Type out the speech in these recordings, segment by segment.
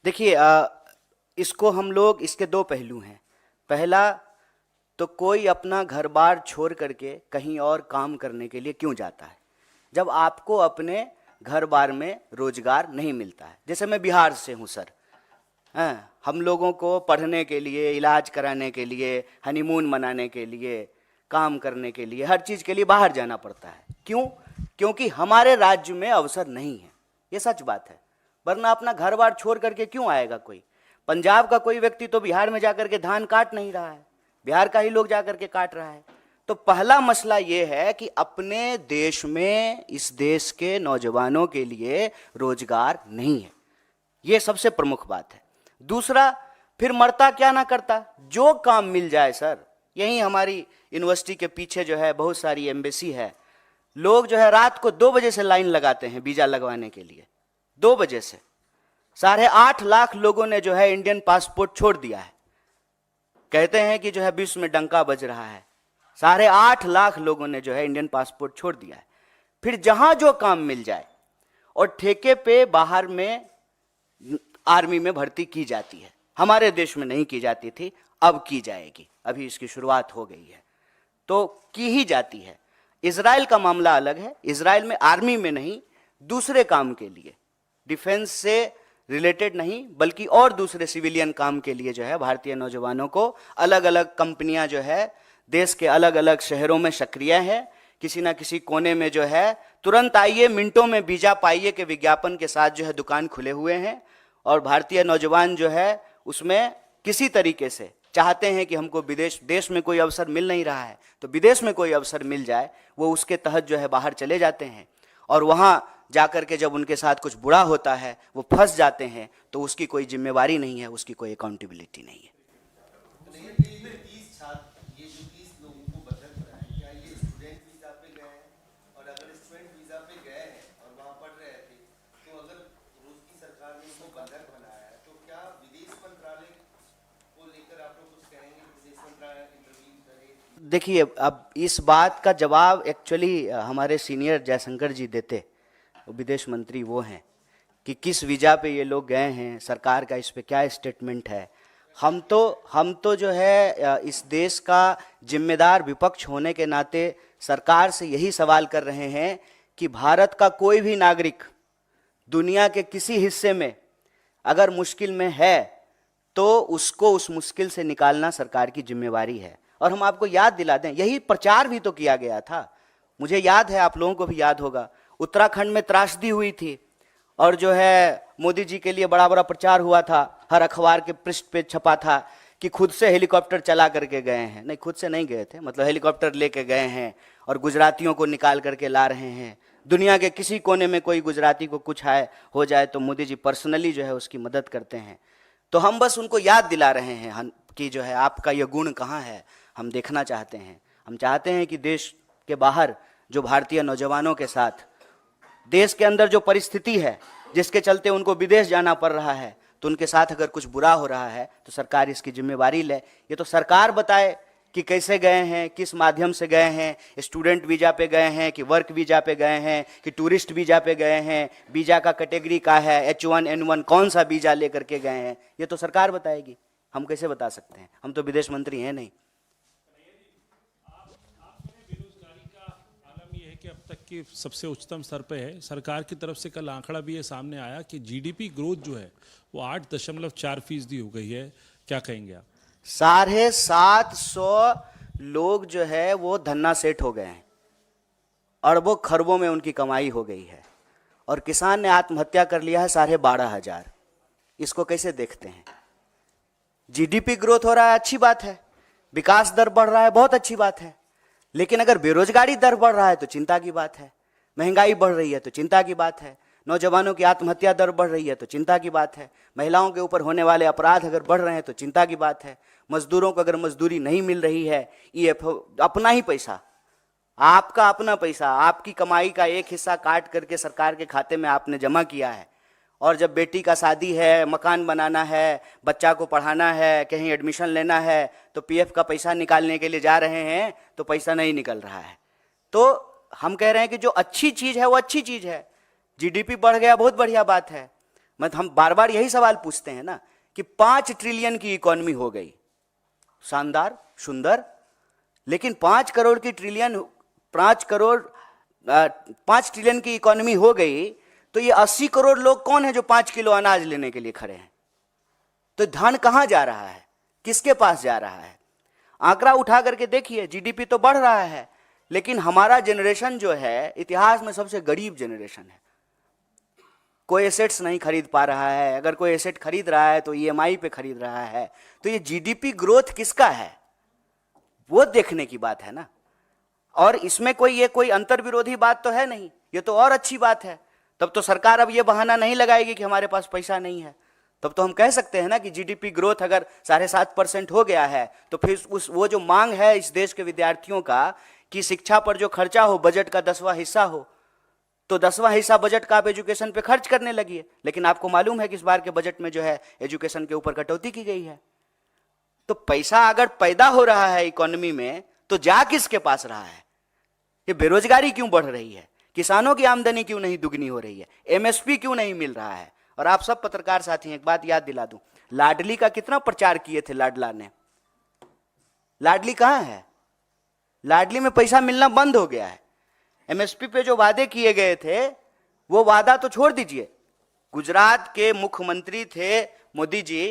देखिए, इसको हम लोग, इसके दो पहलू हैं। पहला, तो कोई अपना घर बार छोड़ करके कहीं और काम करने के लिए क्यों जाता है जब आपको अपने घर बार में रोजगार नहीं मिलता है। जैसे मैं बिहार से हूँ सर, हम लोगों को पढ़ने के लिए, इलाज कराने के लिए, हनीमून मनाने के लिए, काम करने के लिए, हर चीज़ के लिए बाहर जाना पड़ता है। क्यों? क्योंकि हमारे राज्य में अवसर नहीं है। ये सच बात है। वरना अपना घर बार छोड़ करके क्यों आएगा कोई? पंजाब का कोई व्यक्ति तो बिहार में जाकर के धान काट नहीं रहा है, बिहार का ही लोग जाकर के काट रहा है। तो पहला मसला ये है कि अपने देश में, इस देश के नौजवानों के लिए रोजगार नहीं है। ये सबसे प्रमुख बात है। दूसरा, फिर मरता क्या ना करता, जो काम मिल जाए सर। यही हमारी यूनिवर्सिटी के पीछे जो है बहुत सारी एम्बेसी है। लोग जो है रात को 2 बजे से लाइन लगाते हैं वीजा लगवाने के लिए। 2 बजे से 8.5 लाख लोगों ने जो है इंडियन पासपोर्ट छोड़ दिया है। कहते हैं कि जो है विश्व में डंका बज रहा है। 8.5 लाख लोगों ने जो है इंडियन पासपोर्ट छोड़ दिया है। फिर जहां जो काम मिल जाए, और ठेके पे बाहर में आर्मी में भर्ती की जाती है। हमारे देश में नहीं की जाती थी, अब की जाएगी। अभी इसकी शुरुआत हो गई है, तो की ही जाती है। इजराइल का मामला अलग है। इजराइल में आर्मी में नहीं, दूसरे काम के लिए, डिफेंस से रिलेटेड नहीं, बल्कि और दूसरे सिविलियन काम के लिए जो है भारतीय नौजवानों को अलग अलग कंपनियां जो है देश के अलग अलग शहरों में सक्रिय है। किसी ना किसी कोने में जो है तुरंत आइए, मिनटों में वीजा पाइए के विज्ञापन के साथ जो है दुकान खुले हुए हैं। और भारतीय नौजवान जो है उसमें किसी तरीके से चाहते हैं कि हमको देश में कोई अवसर मिल नहीं रहा है, तो विदेश में कोई अवसर मिल जाए, वो उसके तहत जो है बाहर चले जाते हैं। और वहाँ जाकर के जब उनके साथ कुछ बुरा होता है, वो फंस जाते हैं, तो उसकी कोई जिम्मेवारी नहीं है, उसकी कोई अकाउंटेबिलिटी नहीं है। देखिए, अब इस बात का जवाब एक्चुअली हमारे सीनियर जयशंकर जी देते, विदेश मंत्री वो हैं, कि किस वीजा पे ये लोग गए हैं, सरकार का इस पे क्या स्टेटमेंट है। हम तो जो है इस देश का जिम्मेदार विपक्ष होने के नाते सरकार से यही सवाल कर रहे हैं कि भारत का कोई भी नागरिक दुनिया के किसी हिस्से में अगर मुश्किल में है, तो उसको उस मुश्किल से निकालना सरकार की जिम्मेवारी है। और हम आपको याद दिला दें, यही प्रचार भी तो किया गया था। मुझे याद है, आप लोगों को भी याद होगा, उत्तराखंड में त्रासदी हुई थी और जो है मोदी जी के लिए बड़ा बड़ा प्रचार हुआ था। हर अखबार के पृष्ठ पे छपा था कि खुद से हेलीकॉप्टर चला करके गए हैं। नहीं, खुद से नहीं गए थे, मतलब हेलीकॉप्टर लेके गए हैं और गुजरातियों को निकाल करके ला रहे हैं। दुनिया के किसी कोने में कोई गुजराती को कुछ हो जाए तो मोदी जी पर्सनली जो है उसकी मदद करते हैं। तो हम बस उनको याद दिला रहे हैं कि जो है आपका ये गुण कहाँ है, हम देखना चाहते हैं। हम चाहते हैं कि देश के बाहर जो भारतीय नौजवानों के साथ देश के अंदर जो परिस्थिति है, जिसके चलते उनको विदेश जाना पड़ रहा है, तो उनके साथ अगर कुछ बुरा हो रहा है तो सरकार इसकी जिम्मेवारी ले। ये तो सरकार बताए कि कैसे गए हैं, किस माध्यम से गए हैं, स्टूडेंट वीजा पे गए हैं कि वर्क वीजा पे गए हैं कि टूरिस्ट वीजा पे गए हैं, वीजा का कैटेगरी का है, H1N1 कौन सा वीजा लेकर के गए हैं, ये तो सरकार बताएगी। हम कैसे बता सकते हैं? हम तो विदेश मंत्री हैं नहीं। अब तक की सबसे उच्चतम स्तर पे है। सरकार की तरफ से कल आंकड़ा भी ये सामने आया कि जीडीपी ग्रोथ जो है वो 8.4% हो गई है। क्या कहेंगे आप? 750 लोग जो है वो धन्ना सेठ हो गए हैं, अरबों खरबों में उनकी कमाई हो गई है। और किसान ने आत्महत्या कर लिया है 12,500। इसको कैसे देखते हैं? जीडीपी ग्रोथ हो रहा है, अच्छी बात है, विकास दर बढ़ रहा है, बहुत अच्छी बात है। लेकिन अगर बेरोजगारी दर बढ़ रहा है तो चिंता की बात है, महंगाई बढ़ रही है तो चिंता की बात है, नौजवानों की आत्महत्या दर बढ़ रही है तो चिंता की बात है, महिलाओं के ऊपर होने वाले अपराध अगर बढ़ रहे हैं तो चिंता की बात है, मजदूरों को अगर मजदूरी नहीं मिल रही है, ये अपना ही पैसा, आपका अपना पैसा, आपकी कमाई का एक हिस्सा काट करके सरकार के खाते में आपने जमा किया है, और जब बेटी का शादी है, मकान बनाना है, बच्चा को पढ़ाना है, कहीं एडमिशन लेना है, तो पीएफ का पैसा निकालने के लिए जा रहे हैं तो पैसा नहीं निकल रहा है। तो हम कह रहे हैं कि जो अच्छी चीज़ है वो अच्छी चीज़ है। जीडीपी बढ़ गया, बहुत बढ़िया बात है। हम बार बार यही सवाल पूछते हैं ना कि 5 ट्रिलियन की इकोनॉमी हो गई, शानदार, सुंदर, लेकिन 5 ट्रिलियन की इकोनॉमी हो गई तो ये 80 करोड़ लोग कौन है जो 5 किलो अनाज लेने के लिए खड़े हैं? तो धन कहां जा रहा है, किसके पास जा रहा है? आंकड़ा उठा करके देखिए, जीडीपी तो बढ़ रहा है, लेकिन हमारा जनरेशन जो है इतिहास में सबसे गरीब जनरेशन है। कोई एसेट्स नहीं खरीद पा रहा है, अगर कोई एसेट खरीद रहा है तो ईएमआई पे खरीद रहा है। तो ये जीडीपी ग्रोथ किसका है, वो देखने की बात है ना। और इसमें कोई अंतर विरोधी बात तो है नहीं, ये तो और अच्छी बात है। तब तो सरकार अब ये बहाना नहीं लगाएगी कि हमारे पास पैसा नहीं है। तब तो हम कह सकते हैं ना कि जीडीपी ग्रोथ अगर 7.5% हो गया है तो फिर वो जो मांग है इस देश के विद्यार्थियों का कि शिक्षा पर जो खर्चा हो बजट का 10वां हिस्सा हो, तो 10वां हिस्सा बजट का आप एजुकेशन पे खर्च करने लगी है। लेकिन आपको मालूम है कि इस बार के बजट में जो है एजुकेशन के ऊपर कटौती की गई है। तो पैसा अगर पैदा हो रहा है इकोनॉमी में तो जा किसके पास रहा है? ये बेरोजगारी क्यों बढ़ रही है, किसानों की आमदनी क्यों नहीं दुगनी हो रही है, एमएसपी क्यों नहीं मिल रहा है? और आप सब पत्रकार साथी एक बात याद दिला दूं, लाडली का कितना प्रचार किए थे लाडला ने, लाडली कहां है? लाडली में पैसा मिलना बंद हो गया है। एमएसपी पे जो वादे किए गए थे वो वादा तो छोड़ दीजिए। गुजरात के मुख्यमंत्री थे मोदी जी,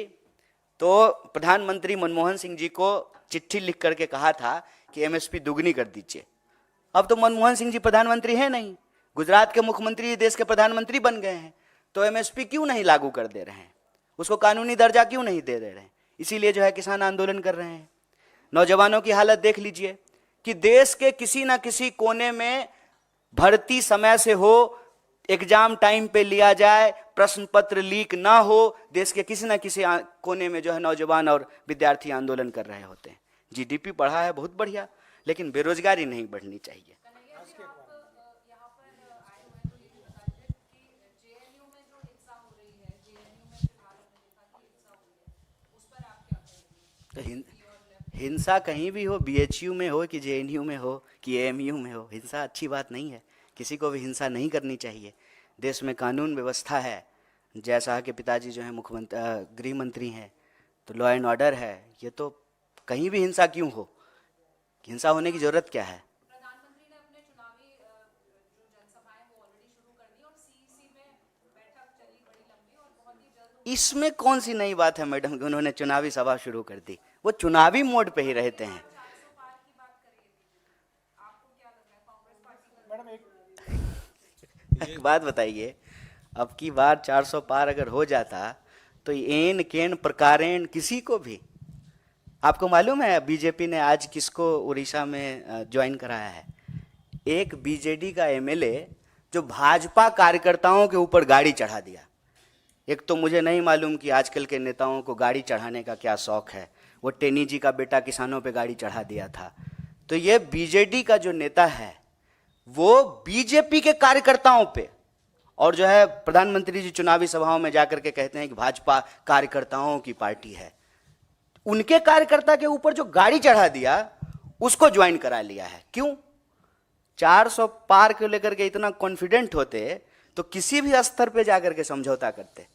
तो प्रधानमंत्री मनमोहन सिंह जी को चिट्ठी लिख करके कहा था कि एमएसपी दुगनी कर दीजिए। अब तो मनमोहन सिंह जी प्रधानमंत्री हैं नहीं, गुजरात के मुख्यमंत्री देश के प्रधानमंत्री बन गए हैं, तो एमएसपी क्यों नहीं लागू कर दे रहे हैं, उसको कानूनी दर्जा क्यों नहीं दे रहे हैं? इसीलिए जो है किसान आंदोलन कर रहे हैं। नौजवानों की हालत देख लीजिए कि देश के किसी ना किसी कोने में भर्ती समय से हो, एग्जाम टाइम पे लिया जाए, प्रश्न पत्र लीक ना हो, देश के किसी ना किसी कोने में जो है नौजवान और विद्यार्थी आंदोलन कर रहे होते हैं। जीडीपी बढ़ा है बहुत बढ़िया, लेकिन बेरोजगारी नहीं बढ़नी चाहिए। तो हिंसा कहीं भी हो, बीएचयू में हो कि जेएनयू में हो कि एएमयू में हो, हिंसा अच्छी बात नहीं है। किसी को भी हिंसा नहीं करनी चाहिए। देश में कानून व्यवस्था है, जैसा कि पिताजी जो है मुख्यमंत्री गृह मंत्री हैं, तो लॉ एंड ऑर्डर है। ये तो कहीं भी हिंसा क्यों हो, हिंसा होने की जरूरत क्या है? प्रधानमंत्री ने अपने चुनावी जो जनसभाएं वो ऑलरेडी शुरू कर दी और सीईसी में बैठक चली बड़ी लंबी और बहुत ही जल्द। इसमें कौन सी नई बात है मैडम कि उन्होंने चुनावी सभा शुरू कर दी? वो चुनावी मोड पे ही रहते हैं। एक बात बताइए, अब की बार 400 पार अगर हो जाता तो एन केन प्रकारेण किसी को भी, आपको मालूम है बीजेपी ने आज किसको उड़ीसा में ज्वाइन कराया है? एक बीजेडी का एमएलए जो भाजपा कार्यकर्ताओं के ऊपर गाड़ी चढ़ा दिया। एक तो मुझे नहीं मालूम कि आजकल के नेताओं को गाड़ी चढ़ाने का क्या शौक है। वो टेनी जी का बेटा किसानों पे गाड़ी चढ़ा दिया था। तो ये बीजेडी का जो नेता है वो बीजेपी के कार्यकर्ताओं पे, और जो है प्रधानमंत्री जी चुनावी सभाओं में जाकर के कहते हैं कि भाजपा कार्यकर्ताओं की पार्टी है। उनके कार्यकर्ता के ऊपर जो गाड़ी चढ़ा दिया उसको ज्वाइन करा लिया है। क्यों? 400 पार को लेकर के इतना कॉन्फिडेंट होते तो किसी भी स्तर पे जाकर के समझौता करते।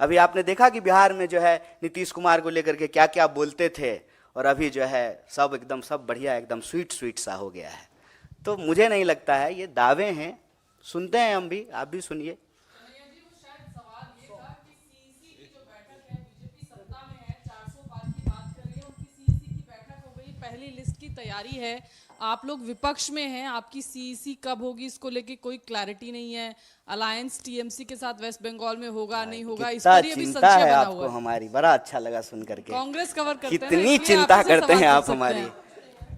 अभी आपने देखा कि बिहार में जो है नीतीश कुमार को लेकर के क्या क्या बोलते थे, और अभी जो है सब एकदम सब बढ़िया, एकदम स्वीट स्वीट सा हो गया है। तो मुझे नहीं लगता है, ये दावे हैं, सुनते हैं हम भी, आप भी सुनिए। पहली लिस्ट की तैयारी है, आप लोग विपक्ष में हैं, आपकी सीईसी कब होगी इसको लेके कोई क्लैरिटी नहीं है। अलायंस टीएमसी के साथ वेस्ट बंगाल में होगा नहीं होगा, इस पर ये भी चिंता संशय है बना आपको हुआ है। हमारी, बड़ा अच्छा लगा सुन करके। कांग्रेस कवर करते हैं ना, कितनी इसलिए चिंता आपसे करते सवाल हैं पूछ आप सकते हमारी, हैं।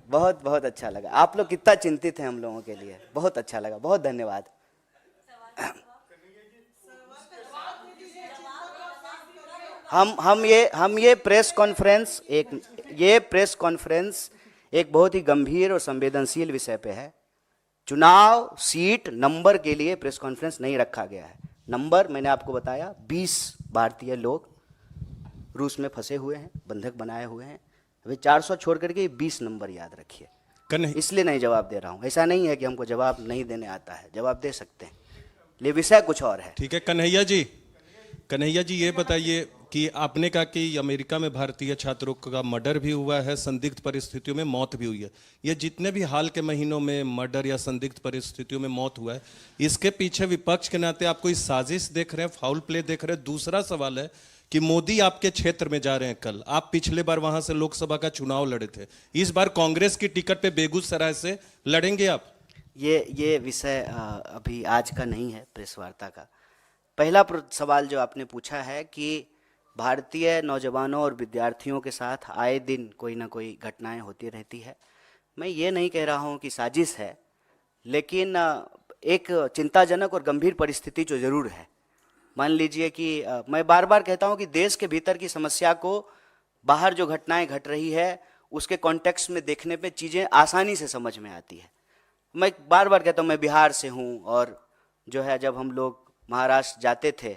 बहुत बहुत अच्छा लगा। आप लोग कितना चिंतित हैं हम लोगों के लिए, बहुत अच्छा लगा, बहुत धन्यवाद। हम ये प्रेस कॉन्फ्रेंस एक बहुत ही गंभीर और संवेदनशील विषय पे है। चुनाव सीट नंबर के लिए प्रेस कॉन्फ्रेंस नहीं रखा गया है। नंबर मैंने आपको बताया, 20 भारतीय लोग रूस में फंसे हुए हैं, बंधक बनाए हुए हैं। अभी 400 छोड़ करके 20 नंबर याद रखिए। इसलिए नहीं जवाब दे रहा हूं, ऐसा नहीं है कि हमको जवाब नहीं देने आता है, जवाब दे सकते हैं, ये विषय कुछ और है। ठीक है कन्हैया जी, कन्हैया जी ये बताइए कि आपने कहा कि अमेरिका में भारतीय छात्रों का मर्डर भी हुआ है, संदिग्ध परिस्थितियों में मौत भी हुई है। ये जितने भी हाल के महीनों में मर्डर या संदिग्ध परिस्थितियों में मौत हुआ है, इसके पीछे विपक्ष के नाते आप कोई साजिश देख रहे हैं, फाउल प्ले देख रहे हैं? दूसरा सवाल है कि मोदी आपके क्षेत्र में जा रहे हैं कल, आप पिछले बार वहां से लोकसभा का चुनाव लड़े थे, इस बार कांग्रेस की टिकट पे बेगूसराय से लड़ेंगे आप? ये विषय अभी आज का नहीं है प्रेस वार्ता का। पहला सवाल जो आपने पूछा है कि भारतीय नौजवानों और विद्यार्थियों के साथ आए दिन कोई ना कोई घटनाएं होती रहती है। मैं ये नहीं कह रहा हूँ कि साजिश है, लेकिन एक चिंताजनक और गंभीर परिस्थिति जो ज़रूर है। मान लीजिए कि मैं बार बार कहता हूँ कि देश के भीतर की समस्या को बाहर जो घटनाएं घट रही है उसके कॉन्टेक्स्ट में देखने पे चीज़ें आसानी से समझ में आती है। मैं बार बार कहता हूँ, मैं बिहार से हूँ और जो है जब हम लोग महाराष्ट्र जाते थे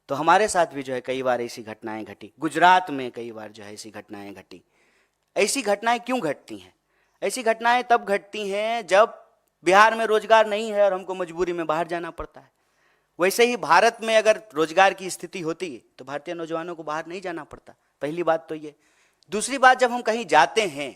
तो हमारे साथ भी जो है कई बार ऐसी घटनाएं घटी, गुजरात में कई बार जो है ऐसी घटनाएं घटी। ऐसी घटनाएं क्यों घटती हैं? ऐसी घटनाएं तब घटती हैं जब बिहार में रोजगार नहीं है और हमको मजबूरी में बाहर जाना पड़ता है। वैसे ही भारत में अगर रोजगार की स्थिति होती तो भारतीय नौजवानों को बाहर नहीं जाना पड़ता। पहली बात तो ये। दूसरी बात, जब हम कहीं जाते हैं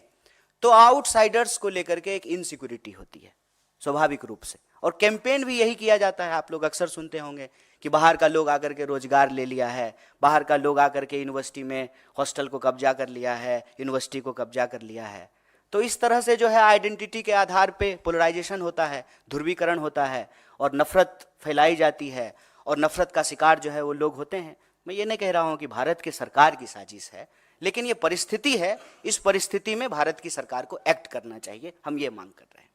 तो आउटसाइडर्स को लेकर के एक इनसिक्योरिटी होती है स्वाभाविक रूप से, और कैंपेन भी यही किया जाता है। आप लोग अक्सर सुनते होंगे कि बाहर का लोग आकर के रोजगार ले लिया है, बाहर का लोग आकर के यूनिवर्सिटी में हॉस्टल को कब्जा कर लिया है, यूनिवर्सिटी को कब्जा कर लिया है। तो इस तरह से जो है आइडेंटिटी के आधार पे पोलराइजेशन होता है, ध्रुवीकरण होता है और नफरत फैलाई जाती है और नफरत का शिकार जो है वो लोग होते हैं। मैं ये नहीं कह रहा हूँ कि भारत की सरकार की साजिश है, लेकिन ये परिस्थिति है। इस परिस्थिति में भारत की सरकार को एक्ट करना चाहिए, हम ये मांग कर रहे हैं।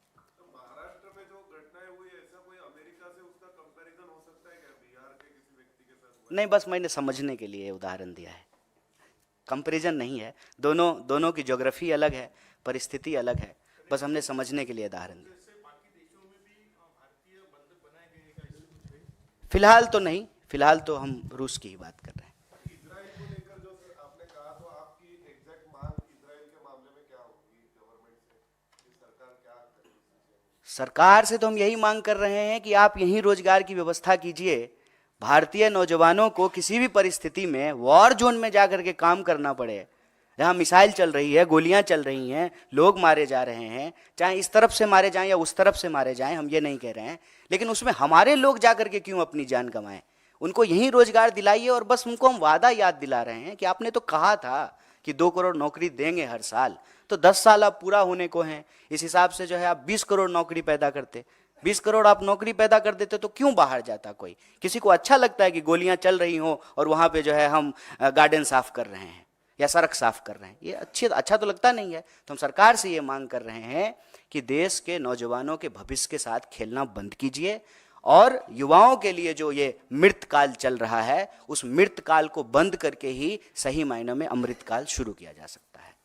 नहीं, बस मैंने समझने के लिए उदाहरण दिया है, कंपैरिजन नहीं है। दोनों की ज्योग्राफी अलग है, परिस्थिति अलग है, बस हमने समझने के लिए उदाहरण दिया। फिलहाल तो नहीं, फिलहाल तो हम रूस की ही बात कर रहे हैं। सरकार से तो हम यही मांग कर रहे हैं कि आप यहीं रोजगार की व्यवस्था कीजिए। भारतीय नौजवानों को किसी भी परिस्थिति में वॉर जोन में जाकर के काम करना पड़े, जहाँ मिसाइल चल रही है, गोलियां चल रही हैं, लोग मारे जा रहे हैं, चाहे इस तरफ से मारे जाएं या उस तरफ से मारे जाएं, हम ये नहीं कह रहे हैं, लेकिन उसमें हमारे लोग जाकर के क्यों अपनी जान गंवाएं? उनको यहीं रोजगार दिलाइए। और बस उनको हम वादा याद दिला रहे हैं कि आपने तो कहा था कि 2 करोड़ नौकरी देंगे हर साल, तो 10 साल अब पूरा होने को हैं। इस हिसाब से जो है आप 20 करोड़ नौकरी पैदा करते, 20 करोड़ आप नौकरी पैदा कर देते तो क्यों बाहर जाता कोई? किसी को अच्छा लगता है कि गोलियां चल रही हो और वहां पे जो है हम गार्डन साफ कर रहे हैं या सड़क साफ कर रहे हैं? ये अच्छा तो लगता नहीं है। तो हम सरकार से ये मांग कर रहे हैं कि देश के नौजवानों के भविष्य के साथ खेलना बंद कीजिए और युवाओं के लिए जो ये मृत काल चल रहा है उस मृत काल को बंद करके ही सही मायनों में अमृत काल शुरू किया जा सकता है।